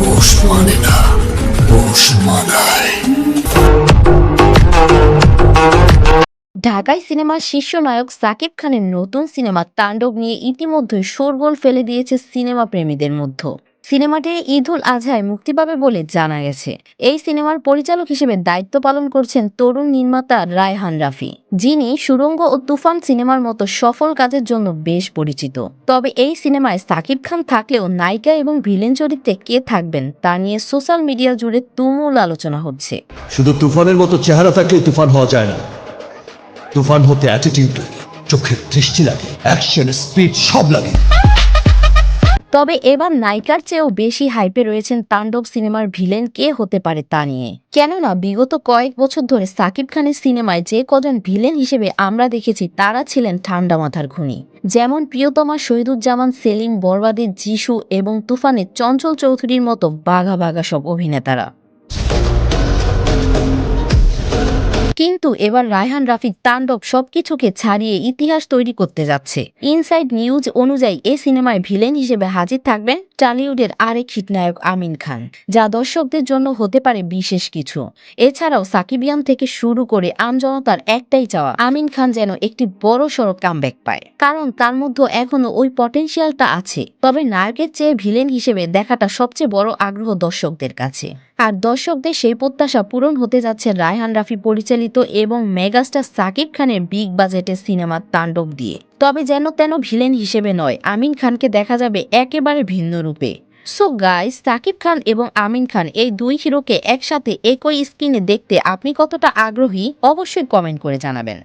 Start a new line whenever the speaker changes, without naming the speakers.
পোষ মানে না, পোষ মানায়।
ঢাকাই সিনেমার শীর্ষ নায়ক সাকিব খানের নতুন সিনেমা তাণ্ডব নিয়ে ইতিমধ্যে শোরগোল ফেলে দিয়েছে সিনেমা প্রেমীদের মধ্যে। সিনেমাটি ঈদুল আজহায় মুক্তি পাবে বলে জানা গেছে। এই সিনেমার পরিচালক হিসেবে দায়িত্ব পালন করছেন তরুণ নির্মাতা রায়হান রাফি, যিনি সুড়ঙ্গ ও তুফান সিনেমার মতো সফল কাজের জন্য বেশ পরিচিত। তবে এই সিনেমায় সাকিব খান থাকলেও নায়িকা এবং ভিলেন চরিত্রে কে থাকবেন তা নিয়ে সোশ্যাল মিডিয়া জুড়ে তুমুল আলোচনা হচ্ছে।
শুধু তুফানের মতো চেহারা থাকলে তুফান হওয়া যায় না। তুফান হতে অ্যাটিটিউড লাগে, চোখের দৃষ্টি লাগে, অ্যাকশন স্পিড সব লাগে।
তবে এবার নায়িকার চেয়েও বেশি হাইপে রয়েছেন তাণ্ডব সিনেমার ভিলেন কে হতে পারে তা নিয়ে। কেননা বিগত কয়েক বছর ধরে সাকিব খানের সিনেমায় যে কজন ভিলেন হিসেবে আমরা দেখেছি তারা ছিলেন ঠান্ডা মাথার খুনি। যেমন প্রিয়তমা শহীদুজ্জামান সেলিম, বরবাদের যিশু এবং তুফানের চঞ্চল চৌধুরীর মতো বাঘা বাঘা সব অভিনেতারা। কিন্তু এবার রায়হান রাফির তাণ্ডব সবকিছুকে ছাড়িয়ে ইতিহাস তৈরি করতে যাচ্ছে। ইনসাইড নিউজ অনুযায়ী এই সিনেমায় ভিলেন হিসেবে হাজির থাকবেন টলিউডের আরেক হিট নায়ক আমিন খান, যা দর্শকদের জন্য হতে পারে বিশেষ কিছু। এছাড়াও সাকিবিয়ান থেকে শুরু করে আমজনতার একটাই চাওয়া আমিন খান যেন একটি বড় সড়ো কামব্যাক পায়, কারণ তার মধ্যে এখনো ওই পটেনশিয়ালটা আছে। তবে নায়কের চেয়ে ভিলেন হিসেবে দেখাটা সবচেয়ে বড় আগ্রহ দর্শকদের কাছে। আর দর্শকদের সেই প্রত্যাশা পূরণ হতে যাচ্ছে রায়হান রাফি পরিচালিত এবং মেগাস্টার সাকিব খানের বিগ বাজেটের সিনেমা তাণ্ডব দিয়ে। তবে যেন তেন ভিলেন হিসেবে নয়, আমিন খানকে দেখা যাবে একেবারে ভিন্ন রূপে। সো গাইস, সাকিব খান এবং আমিন খান এই দুই হিরোকে একসাথে একই স্ক্রিনে দেখতে আপনি কতটা আগ্রহী অবশ্যই কমেন্ট করে জানাবেন।